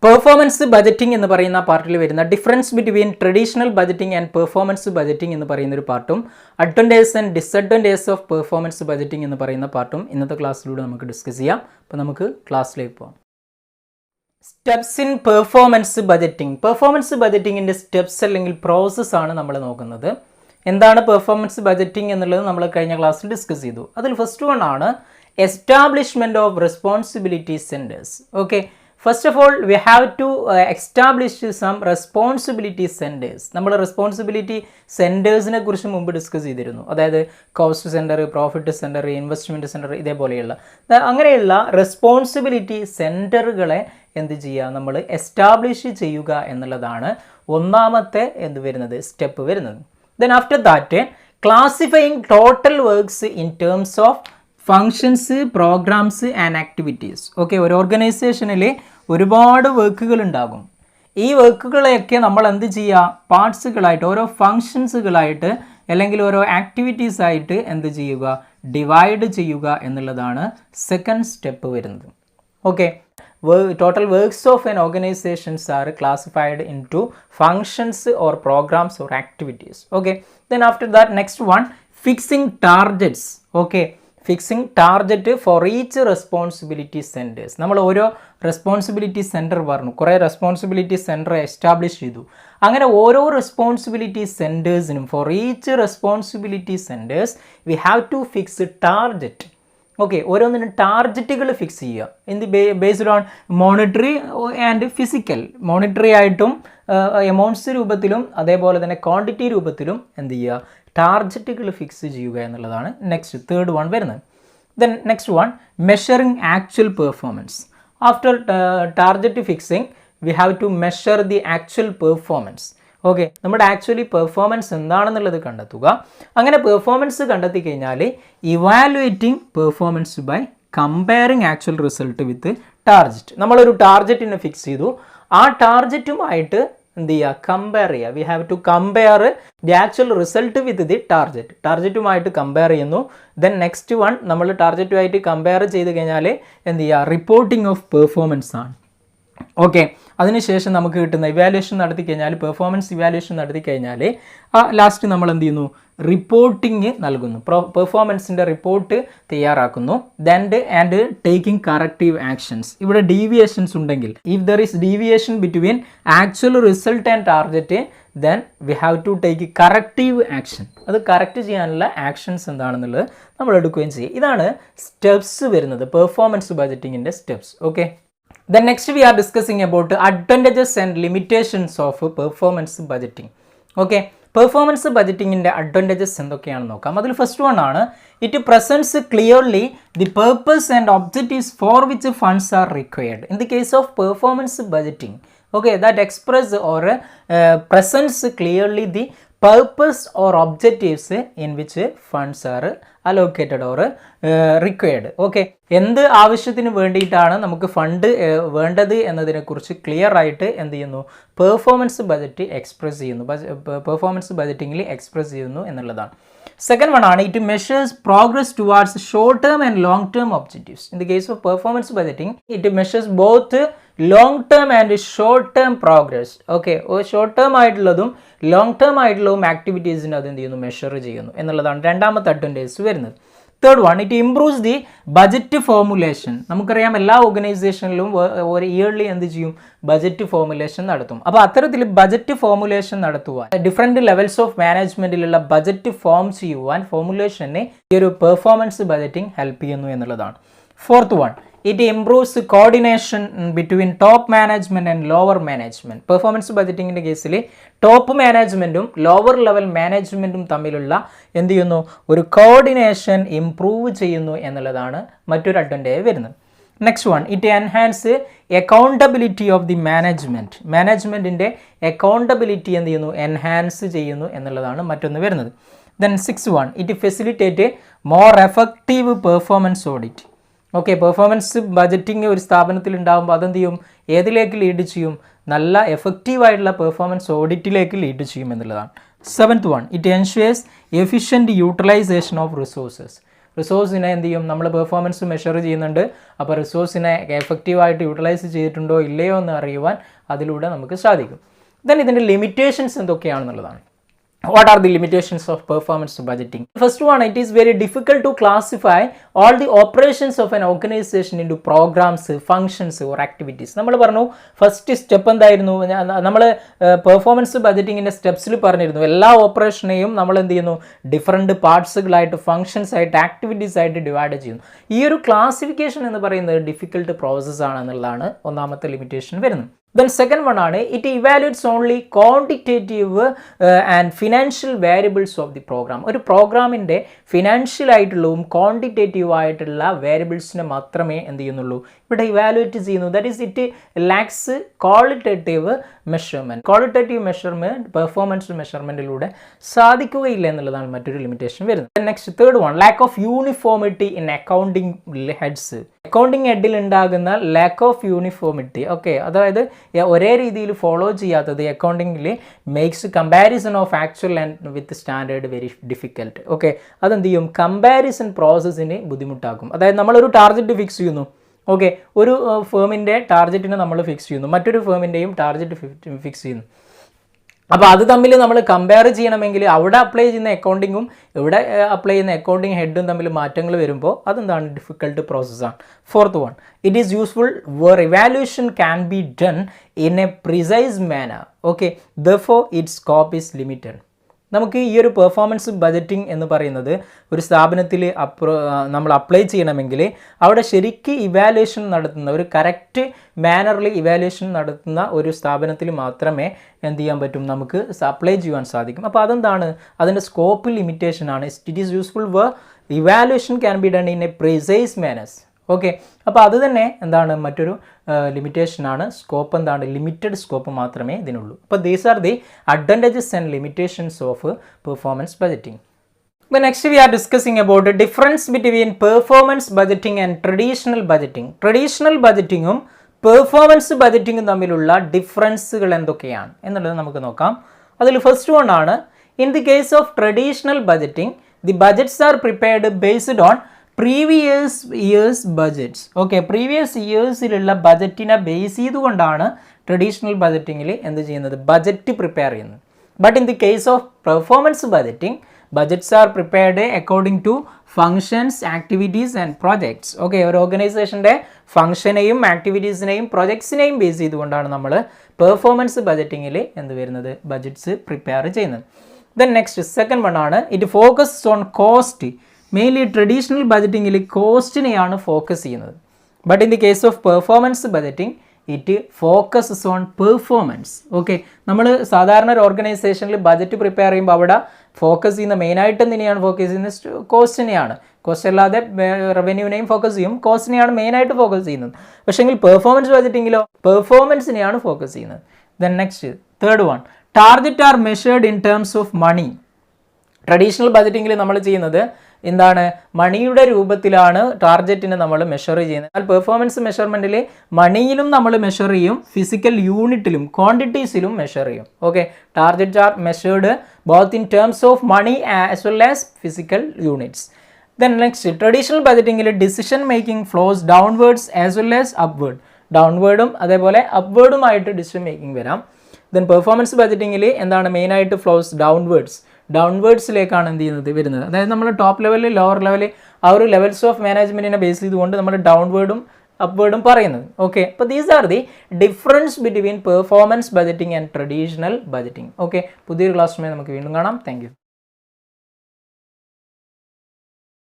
Performance budgeting എന്ന് പറയുന്ന പാർട്ടിൽ വരുന്ന difference between traditional budgeting and performance budgeting എന്ന് പറയുന്ന ഒരു പാർട്ടും advantages and disadvantages of performance budgeting എന്ന് പറയുന്ന പാർട്ടും ഇന്നത്തെ ക്ലാസ്സിലൂടെ നമുക്ക് ഡിസ്കസ് ചെയ്യാം. അപ്പോൾ നമുക്ക് ക്ലാസ്സിലേക്ക് പോകാം. Steps in performance budgeting. Performance ബജറ്റിങ്ങിൻ്റെ സ്റ്റെപ്സ് അല്ലെങ്കിൽ പ്രോസസ്സ് ആണ് നമ്മൾ നോക്കുന്നത്. എന്താണ് പെർഫോമൻസ് ബജറ്റിംഗ് എന്നുള്ളത് നമ്മൾ കഴിഞ്ഞ ക്ലാസ്സിൽ ഡിസ്കസ് ചെയ്തു. അതിൽ ഫസ്റ്റ് വൺ ആണ് establishment of responsibility centres. Okay, first of all we have to establish some responsibility centres. നമ്മൾ റെസ്പോൺസിബിലിറ്റി സെൻറ്റേഴ്സിനെ കുറിച്ച് മുമ്പ് ഡിസ്കസ് ചെയ്തിരുന്നു. അതായത് cost centre, profit centre, investment centre, ഇതേപോലെയുള്ള അങ്ങനെയുള്ള റെസ്പോൺസിബിലിറ്റി സെൻറ്ററുകളെ എന്ത് ചെയ്യുക, നമ്മൾ എസ്റ്റാബ്ലിഷ് ചെയ്യുക എന്നുള്ളതാണ് ഒന്നാമത്തെ എന്ത് വരുന്നത് സ്റ്റെപ്പ് വരുന്നത്. Then after that classifying total works in terms of functions, programs and activities. Okay, ഒരു ഓർഗനൈസേഷനിൽ ഒരുപാട് വർക്കുകൾ ഉണ്ടാകും. ഈ വർക്കുകളെയൊക്കെ നമ്മൾ എന്ത് ചെയ്യുക, പാർട്സുകളായിട്ട്, ഓരോ ഫങ്ഷൻസുകളായിട്ട് അല്ലെങ്കിൽ ഓരോ ആക്ടിവിറ്റീസ് ആയിട്ട് എന്ത് ചെയ്യുക, ഡിവൈഡ് ചെയ്യുക എന്നുള്ളതാണ് സെക്കൻഡ് സ്റ്റെപ്പ് വരുന്നത്. Okay, total works of an organizations are classified into functions or programs or activities. Okay, then after that next one, fixing targets. Okay, fixing target for each responsibility centers. നമ്മൾ ഓരോ responsibility centre പറഞ്ഞു, കുറേ responsibility centre establish ചെയ്തു. അങ്ങനെ ഓരോ responsibility സെൻറ്റേഴ്സിനും for each responsibility centres we have to fix target. Okay, ഓരോന്നിനും ടാർജറ്റുകൾ ഫിക്സ് ചെയ്യുക. എന്ത് based on monetary and physical. Monetary ആയിട്ടും എമൗണ്ട്സ് രൂപത്തിലും അതേപോലെ തന്നെ ക്വാണ്ടിറ്റി രൂപത്തിലും എന്ത് ചെയ്യുക, ടാർജറ്റുകൾ ഫിക്സ് ചെയ്യുക എന്നുള്ളതാണ് നെക്സ്റ്റ് തേർഡ് വൺ വരുന്നത്. Then next one measuring actual performance. After target fixing we have to measure the actual performance. Okay, നമ്മുടെ ആക്ച്വലി പെർഫോമൻസ് എന്താണെന്നുള്ളത് കണ്ടെത്തുക. അങ്ങനെ പെർഫോമൻസ് കണ്ടെത്തി കഴിഞ്ഞാൽ evaluating performance by comparing actual result with target. നമ്മളൊരു ടാർജറ്റിനെ fix ചെയ്തു, ആ ടാർജറ്റുമായിട്ട് എന്ത് ചെയ്യുക, കമ്പയർ ചെയ്യുക. We have to compare the actual result with the target. ടാർജറ്റുമായിട്ട് കമ്പയർ ചെയ്യുന്നു. ദെൻ നെക്സ്റ്റ് വൺ നമ്മൾ ടാർജറ്റുമായിട്ട് കമ്പയർ ചെയ്ത് കഴിഞ്ഞാൽ എന്ത് ചെയ്യുക, റിപ്പോർട്ടിംഗ് ഓഫ് പെർഫോമൻസ് ആണ്. ഓക്കെ, അതിനുശേഷം നമുക്ക് കിട്ടുന്ന ഇവാലുവേഷൻ നടത്തി കഴിഞ്ഞാൽ, പെർഫോമൻസ് ഇവാലുവേഷൻ നടത്തി കഴിഞ്ഞാൽ ലാസ്റ്റ് നമ്മൾ എന്ത് ചെയ്യുന്നു, റിപ്പോർട്ടിങ് നൽകുന്നു, പെർഫോമൻസിൻ്റെ റിപ്പോർട്ട് തയ്യാറാക്കുന്നു. Then and taking corrective actions. ഇവിടെ ഡീവിയേഷൻസ് ഉണ്ടെങ്കിൽ, if there is deviation between actual result and target, then we have to take corrective action. അത് കറക്റ്റ് ചെയ്യാനുള്ള ആക്ഷൻസ് എന്താണെന്നുള്ളത് നമ്മൾ എടുക്കുകയും ചെയ്യും. ഇതാണ് സ്റ്റെപ്സ് വരുന്നത്, പെർഫോമൻസ് ബജറ്റിങ്ങിൻ്റെ steps. Okay, then next we are discussing about advantages and limitations of performance budgeting. Okay, performance budgeting inde advantages എന്തൊക്കെയാണെന്ന് നോക്കാം. അതിൽ ഫസ്റ്റ് വൺ ആണ് it presents clearly the purpose and objectives for which funds are required. In the case of performance budgeting, okay, that express or presents clearly the purpose or objectives in which funds are allocated or required. Okay, എന്ത് ആവശ്യത്തിന് വേണ്ടിയിട്ടാണ് നമുക്ക് fund വേണ്ടത് എന്നതിനെക്കുറിച്ച് clear ആയിട്ട് എന്ത് ചെയ്യുന്നു, performance budget express ചെയ്യുന്നു, പെർഫോമൻസ് ബജറ്റിങ്ങിൽ എക്സ്പ്രസ് ചെയ്യുന്നു എന്നുള്ളതാണ്. സെക്കൻഡ് വൺ ആണ് it measures progress towards short term and long term objectives. In the case of performance budgeting it measures both long term and short term progress. Okay, short term ആയിട്ടുള്ളതും long term ആയിട്ടുള്ളതും ആക്ടിവിറ്റീസിന് അത് എന്ത് ചെയ്യുന്നു, measure ചെയ്യുന്നു എന്നുള്ളതാണ് രണ്ടാമത്തെ advantage വരുന്നത്. Third one it improves the budget formulation. നമുക്കറിയാം എല്ലാ ഓർഗനൈസേഷനിലും ഒരു ഇയർലി എന്ത് ചെയ്യും, ബജറ്റ് ഫോർമുലേഷൻ നടത്തും. അപ്പോൾ അത്തരത്തിൽ ബജറ്റ് ഫോർമുലേഷൻ നടത്തുവാൻ, ഡിഫറെൻറ്റ് ലെവൽസ് ഓഫ് മാനേജ്മെൻറ്റിലുള്ള ബജറ്റ് ഫോം ചെയ്യുവാൻ ഫോർമുലേഷനെ ഈ ഒരു പെർഫോമൻസ് ബജറ്റിംഗ് ഹെൽപ്പ് ചെയ്യുന്നു എന്നുള്ളതാണ്. Fourth one it improves coordination between top management and lower management. Performance ബജറ്റിങ്ങിൻ്റെ കേസിൽ ടോപ്പ് മാനേജ്മെൻറ്റും ലോവർ ലെവൽ മാനേജ്മെൻറ്റും തമ്മിലുള്ള എന്ത് ചെയ്യുന്നു, ഒരു കോർഡിനേഷൻ ഇംപ്രൂവ് ചെയ്യുന്നു എന്നുള്ളതാണ് മറ്റൊരു അഡ്വാൻറ്റേജ് വരുന്നത്. Next one it enhance accountability of the management. മാനേജ്മെൻറ്റിൻ്റെ അക്കൗണ്ടബിലിറ്റി എന്ത് ചെയ്യുന്നു, എൻഹാൻസ് ചെയ്യുന്നു എന്നുള്ളതാണ് മറ്റൊന്ന് വരുന്നത്. Then six one it facilitate more effective performance audit. Okay, performance budgeting ഒരു സ്ഥാപനത്തിൽ ഉണ്ടാകുമ്പോൾ അതെന്ത് ചെയ്യും, ഏതിലേക്ക് ലീഡ് ചെയ്യും, നല്ല എഫക്റ്റീവായിട്ടുള്ള പെർഫോമൻസ് ഓഡിറ്റിലേക്ക് ലീഡ് ചെയ്യും എന്നുള്ളതാണ്. Seventh one it ensures efficient utilisation of resources. റിസോഴ്സിനെ എന്ത് ചെയ്യും, നമ്മൾ പെർഫോമൻസ് മെഷർ ചെയ്യുന്നുണ്ട്. അപ്പോൾ റിസോഴ്സിനെ എഫക്റ്റീവായിട്ട് യൂട്ടിലൈസ് ചെയ്തിട്ടുണ്ടോ ഇല്ലയോ എന്ന് അറിയുവാൻ അതിലൂടെ നമുക്ക് സാധിക്കും. ദെൻ ഇതിൻ്റെ limitations എന്തൊക്കെയാണെന്നുള്ളതാണ്. What are the limitations of performance budgeting? First one, it is very difficult to classify all the operations of an organization into programs, functions or activities. നമ്മൾ പറഞ്ഞു ഫസ്റ്റ് സ്റ്റെപ്പ് എന്തായിരുന്നു, നമ്മൾ പെർഫോമൻസ് ബഡ്ജറ്റിങ്ങിൻ്റെ സ്റ്റെപ്സിൽ പറഞ്ഞിരുന്നു എല്ലാ ഓപ്പറേഷനെയും നമ്മൾ എന്ത് ചെയ്യുന്നു, ഡിഫറെൻറ്റ് പാർട്സുകളായിട്ട്, ഫങ്ഷൻസ് ആയിട്ട്, ആക്ടിവിറ്റീസ് ആയിട്ട് ഡിവൈഡ് ചെയ്യുന്നു. ഈ ഒരു ക്ലാസിഫിക്കേഷൻ എന്ന് പറയുന്നത് ഡിഫിക്കൽട്ട് പ്രോസസ് ആണെന്നുള്ളതാണ് ഒന്നാമത്തെ ലിമിറ്റേഷൻ വരുന്നത്. Then second one ആണ്, it evaluates only quantitative and financial variables of the program. ഒരു പ്രോഗ്രാമിൻ്റെ ഫിനാൻഷ്യൽ ആയിട്ടുള്ളതും ക്വാണ്ടിറ്റേറ്റീവ് ആയിട്ടുള്ള വേരിയബിൾസിനെ മാത്രമേ എന്ത് ചെയ്യുന്നുള്ളൂ ഇവിടെ ഇവാലുവേറ്റ് ചെയ്യുന്നു. That is it lacks qualitative measurement. Qualitative measurement performance മെഷർമെൻറ്റിലൂടെ സാധിക്കുകയില്ല എന്നുള്ളതാണ് മറ്റൊരു ലിമിറ്റേഷൻ വരുന്നത്. Next third one, lack of uniformity in accounting heads. Accounting ഹെഡിൽ ഉണ്ടാകുന്ന ലാക്ക് ഓഫ് യൂണിഫോമിറ്റി, ഓക്കെ, അതായത് ഒരേ രീതിയിൽ ഫോളോ ചെയ്യാത്തത് അക്കൗണ്ടിങ്ങിൽ makes comparison of actual and with standard very difficult. Okay, അതെന്ത് ചെയ്യും, കമ്പാരിസൺ പ്രോസസ്സിന് ബുദ്ധിമുട്ടാക്കും. അതായത് നമ്മളൊരു ടാർഗറ്റ് ഫിക്സ് ചെയ്യുന്നു, ഓക്കെ, ഒരു ഫേമിൻ്റെ ടാർഗറ്റിനെ നമ്മൾ ഫിക്സ് ചെയ്യുന്നു, മറ്റൊരു ഫേമിൻ്റെയും ടാർഗറ്റ് ഫിക്സ് ചെയ്യുന്നു. അപ്പോൾ അത് തമ്മിൽ നമ്മൾ കമ്പയർ ചെയ്യണമെങ്കിൽ അവിടെ അപ്ലൈ ചെയ്യുന്ന അക്കൗണ്ടിങ്ങും ഇവിടെ അപ്ലൈ ചെയ്യുന്ന അക്കൗണ്ടിങ് ഹെഡും തമ്മിൽ മാറ്റങ്ങൾ വരുമ്പോൾ അതെന്താണ്, ഡിഫിക്കൽട്ട് പ്രോസസ്സാണ്. Fourth one, it is useful where evaluation can be done in a precise manner. Okay, therefore its scope is limited. നമുക്ക് ഈ ഒരു പെർഫോമൻസ് ബജറ്റിംഗ് എന്ന് പറയുന്നത് ഒരു സ്ഥാപനത്തിൽ നമ്മൾ അപ്ലൈ ചെയ്യണമെങ്കിൽ അവിടെ ശരിക്ക് ഇവാലുവേഷൻ നടത്തുന്ന, ഒരു കറക്റ്റ് മാനറിൽ ഇവാലുവേഷൻ നടത്തുന്ന ഒരു സ്ഥാപനത്തിൽ മാത്രമേ എന്ത് ചെയ്യാൻ പറ്റും, നമുക്ക് അപ്ലൈ ചെയ്യാൻ സാധിക്കും. അപ്പോൾ അതെന്താണ്, അതിൻ്റെ സ്കോപ്പ് ലിമിറ്റേഷൻ ആണ്. It is useful where evaluation can be done in a precise manners. Okay, അപ്പോൾ അത് തന്നെ എന്താണ് മറ്റൊരു ലിമിറ്റേഷനാണ്. സ്കോപ്പ് എന്താണ്, ലിമിറ്റഡ് സ്കോപ്പ് മാത്രമേ ഇതിനുള്ളൂ. അപ്പോൾ these are the advantages and limitations of performance budgeting. അപ്പോൾ next we are discussing about difference between performance budgeting and traditional budgeting. Traditional ബജറ്റിങ്ങും പെർഫോമൻസ് ബജറ്റിങ്ങും തമ്മിലുള്ള ഡിഫറൻസുകൾ എന്തൊക്കെയാണ് എന്നുള്ളത് നമുക്ക് നോക്കാം. അതിൽ ഫസ്റ്റ് വൺ ആണ്, in the case of traditional budgeting the budgets are prepared based on previous years budgets. Okay, previous ഇയേഴ്സിലുള്ള ബജറ്റിനെ ബേസ് ചെയ്തുകൊണ്ടാണ് ട്രഡീഷണൽ ബജറ്റിങ്ങിൽ എന്ത് ചെയ്യുന്നത്, ബജറ്റ് പ്രിപ്പയർ ചെയ്യുന്നത്. But in the case of performance budgeting budgets are prepared according to functions, activities and projects. Okay, ഒരു ഓർഗനൈസേഷൻ്റെ ഫംഗ്ഷനെയും ആക്ടിവിറ്റീസിനെയും പ്രൊജക്ട്സിനെയും base ചെയ്തുകൊണ്ടാണ് നമ്മൾ പെർഫോമൻസ് ബജറ്റിങ്ങിൽ എന്ത് വരുന്നത്, ബജറ്റ്സ് പ്രിപ്പയർ ചെയ്യുന്നത്. ദെൻ നെക്സ്റ്റ് സെക്കൻഡ് വൺ ആണ്, it focus on cost. Mainly traditional ബജറ്റിങ്ങിൽ കോസ്റ്റിനെയാണ് ഫോക്കസ് ചെയ്യുന്നത്. But in the case of performance budgeting it focuses on performance. Okay, നമ്മൾ സാധാരണ ഒരു ഓർഗനൈസേഷനിൽ ബജറ്റ് പ്രിപ്പയർ ചെയ്യുമ്പോൾ അവിടെ ഫോക്കസ് ചെയ്യുന്ന മെയിനായിട്ട് എന്തിനെയാണ് ഫോക്കസ് ചെയ്യുന്നത്, കോസ്റ്റിനെയാണ്. കോസ്റ്റ് അല്ലാതെ റവന്യൂവിനെയും ഫോക്കസ് ചെയ്യും, കോസ്റ്റിനെയാണ് മെയിനായിട്ട് ഫോക്കസ് ചെയ്യുന്നത്. പക്ഷേങ്കിൽ പെർഫോമൻസ് ബജറ്റിങ്ങിലോ പെർഫോമൻസിനെയാണ് ഫോക്കസ് ചെയ്യുന്നത്. Then next third one, target are measured in terms of money. Traditional ബജറ്റിങ്ങിൽ നമ്മൾ ചെയ്യുന്നത് എന്താണ്, മണിയുടെ രൂപത്തിലാണ് ടാർഗറ്റിനെ നമ്മൾ മെഷർ ചെയ്യുന്നത്. എന്നാൽ പെർഫോമൻസ് മെഷർമെൻറ്റിൽ മണിയിലും നമ്മൾ മെഷർ ചെയ്യും, ഫിസിക്കൽ യൂണിറ്റിലും ക്വാണ്ടിറ്റീസിലും മെഷർ ചെയ്യും. Okay, targets are measured both in terms of money as well as physical units. Then next traditional ബജറ്റിങ്ങിൽ decision making flows downwards as well as upward. ഡൗൺവേർഡും അതേപോലെ അപ്വേർഡുമായിട്ട് ഡിസിഷൻ മേക്കിംഗ് വരാം. ദെൻ പെർഫോമൻസ് ബജറ്റിങ്ങിൽ എന്താണ് മെയിനായിട്ട് ഫ്ലോസ് ഡൗൺവേർഡ്സിലേക്കാണ് എന്ത് ചെയ്യുന്നത് വരുന്നത്. അതായത് നമ്മൾ ടോപ്പ് ലെവലിൽ ലോവർ ലെവലിൽ ആ ഒരു ലെവൽസ് ഓഫ് മാനേജ്മെൻറ്റിനെ ബേസ് ചെയ്തുകൊണ്ട് നമ്മൾ ഡൗൺവേർഡും അപ്വേർഡും പറയുന്നത്. ഓക്കെ, അപ്പോൾ these are the difference between performance budgeting and traditional budgeting. Okay, പുതിയൊരു ക്ലാസ്സുമായി നമുക്ക് വീണ്ടും കാണാം. Thank you.